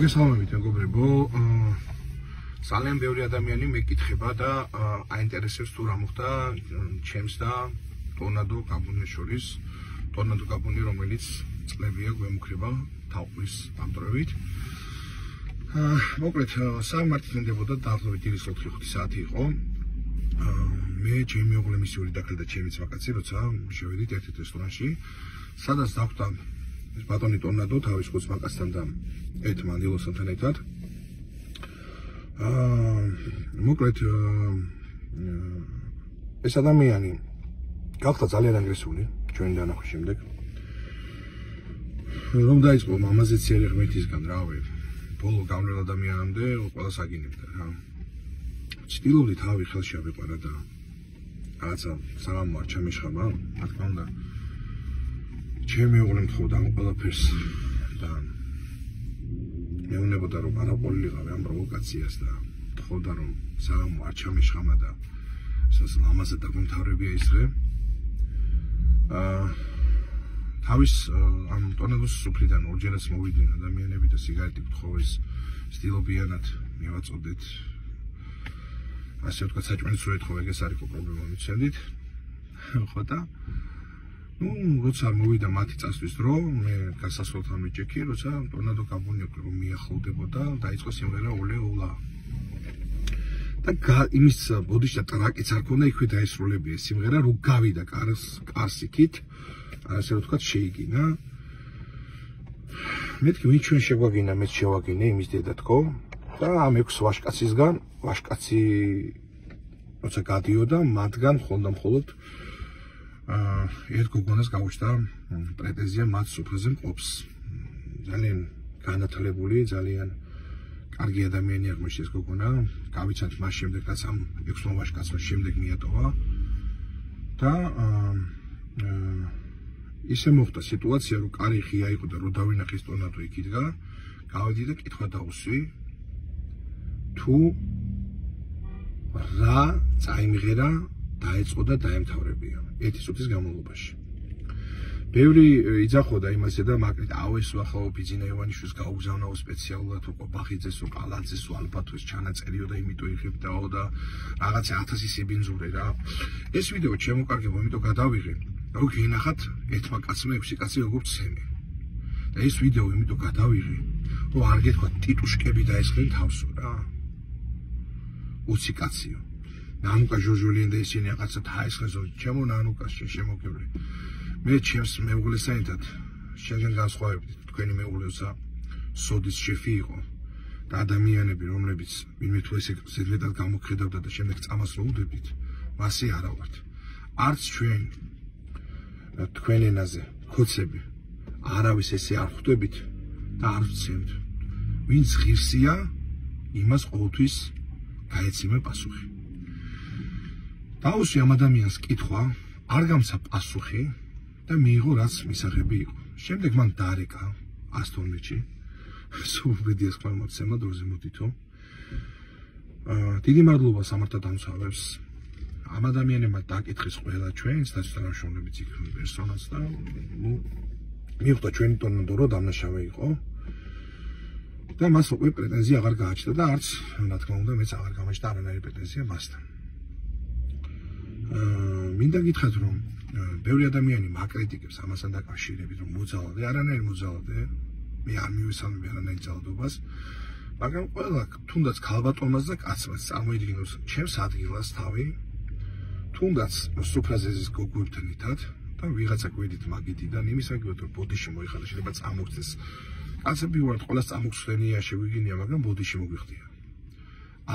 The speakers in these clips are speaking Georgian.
მოგესალმებით მეგობრებო, ძალიან ბევრი ადამიანი მეკითხება და აინტერესებს თუ რა მოხდა ჩემს და ტორნადო გაბუნეს შორის. ტორნადო გაბუნი, რომელიც წლებია გვემუქრება თავყვის ამტრევით. მოკლედ, სამართლით მინდებოდა დაახლოებით 4-5 საათი იყო. მე ჩემი მეუღლე მისიური დაკლდა ჩემიც მაკაცი, როცა შევედით ერთ-ერთ რესტორანში, სადაც დახვდა ბატონი ტორნადო თავის ხუთს მაკაცთან და ერთმა დილოსთან ერთად. მოკლედ, ეს ადამიანი გახდა ძალიან აგრესიული ჩვენი დანახვის შემდეგ. რომ დაიწყო მამაზე ციერი ღმერთისგან, რავი, ბოლო გამრელ ადამიანამდე ყველას აგინებდა რა. ცდილობდი თავი ხელში ავიყვარა და რაღაცა საღამო არ ჩამეშხება, რა თქმა უნდა. ჩემი მეუღლე მთხოვდა ამ ყველაფერს და მეუბნებოდა რომ არაყოლილიყავი ამ პროვოკაციას და მთხოვდა რომ საღამო არ ჩამეშხამა და ეს ლამაზე დაგვემთავრებია ის დღე. თავის ამ ტორნადოს სუფრიდან ორჯერაც მოვიდნენ ადამიანები და სიგარეტი გთხოვეს, ცდილობიანად მივაწოდეთ. ასე ვთქვათ, საჭმელიც რო ეთხოვა, ეგ არ იყო პრობლემა მიცემდით. ხო და როცა მოვიდა მათი წასვლის დრო, მე გასასვლელთან მიჭექი, როცა ტორნადო გაბუნი მიახლოვდებოდა, დაიწყო სიმღერა ოლე ოლა. და იმის ბოდიში და ტრაკიც არ ქონდა, იქვე დაესრულებია სიმღერა, რო გავიდა კარს იქით, ასე ვთქვათ, შეიგინა. მეთქი ვინ ჩვენ შეგვაგინა, მეც შევაგინე იმის დედათქო და ამ 6 ვაშკაცისგან, ვაშკაცი როცა გადიოდა, მათგან მხოლოდ ერთ გოგონას გაუჩნდა პრეტენზია მათ სუფრაზე მყოფს. ძალიან განათლებული, ძალიან კარგი ადამიანი აღმოჩნდა ეს გოგონა. გავიცანთ მას შემდეგ, რაც ამ 6 ვაშკაცმა შემდეგ მიატოვა და ისე მოხდა სიტუაცია, რომ კარი ღია იყო და რო დავინახეს ტორნადო იქ იდგა, გავედი და კითხვა დავუსვი, თუ რა წაიმღერა, დაეწყო და დაემთავრებია 1 წუთის განმავლობაში. ბევრი იძახოდა იმასე და მაგრამ ავესვა ხო ბიძინა ივანიშვილს გაუგზავნაო სპეციალურად უკვე ბახიძეს ო კალაძეს ო ალბათ ეს ჩანაწერიო და იმიტომ იღებდაო და რაღაცა 1000 სიბინძურე რა. ეს ვიდეო შემოკარგებო, იმიტომ გადავიღე. რო გინახათ ერთმა კაცმა 6 კაცი როგორ ცემი. და ეს ვიდეო იმიტომ გადავიღე, რომ არ გეთქვა ტიტუშკები დაესხნენ თავსო რა. 20 კაციო. ნანუკა ჟოჟოლიენ და ისინი რაღაცა დაესხნეს, ჩემო ნანუკას შემოგევლე. მე ჩემს მეუღლეს საერთოდ შეგენ განსხვავებდით, თქვენი მეუღლესა სოდის შეფი იყო და ადამიანები, რომლებიც ვინმე თუ ესე ზედმეტად გამოგხედავდა და შემდეგ წამას რო უდებით, მასე არა ვართ. არც ჩვენ თქვენ ენაზე ხოცები არავის ესე არ ხვდებით და არ ვცემთ. ვინც ღირსია, იმას ყოველთვის გაეცემა პასუხი. დაუსვი ამ ადამიანს კითხვა, არ გამცა პასუხი და მიიღო რაც მისაღები იყო. შემდეგ მან დაარეკა 112-ში. სულ ბედიას ხმა მოცემა დორზე მოდითო. დიდი მადლობა სამართალდამცავებს. ამ ადამიანებმა დაკითხეს ყველა ჩვენს თანამშრომლებიც იქ პერსონალს და მიხვდა ჩვენი ტორნადო რო დამნაშავე იყო. და მას უკვე პრეტენზია აღარ გააჩნდა და არც რა თქმა უნდა მეც აღარ გამაჩნდა არანაირი პრეტენზია მასთან. მინდა გითხრათ რომ ბევრი ადამიანი მაკრიტიკებს ამასთან დაკავშირებით რომ მოძალადე, არანაირი მოძალადე, მე არ მივესალმები არანაირ ძალადობას, მაგრამ ყველა თუნდაც ქალბატონმას და კაცმას წარმოიდგინოს ჩემს ადგილას თავი, თუნდაც სუფრაზეზის გოგოებთან ერთად და ვიღაცა გვერდით მაგიდიდან იმის აგივად რომ ბოდიში მოიხადა, შეიძლება წამოგწეს. კაცები ვართ, ყველას წამოგწვენია, შეგვიგინია, მაგრამ ბოდიში მოგვიხდია.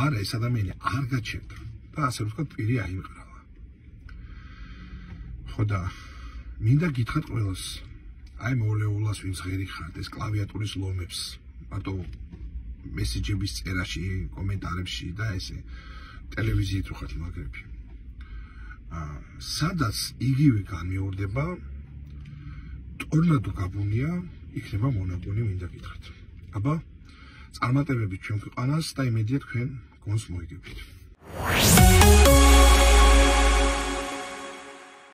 არა, ეს ადამიანი არ გაჩერდა და ასე ვთქვათ, პირი აიმყრალა. ხო და მინდა გითხრათ ყველას, აი მოლეულას ვინც ღერი ხართ, ეს კლავიატურის ლომებს, მარტო მესეჯების წერაში, კომენტარებში და ესე ტელევიზიით რო ხართ მაგრები. სადაც იგივე განმეორდება, ტორნადო გაბუნია, იქნება მონაპოლი, მინდა გითხრათ. აბა, წარმატებები ჩვენ ქვეყანას და იმედია თქვენ გონს მოიგებთ.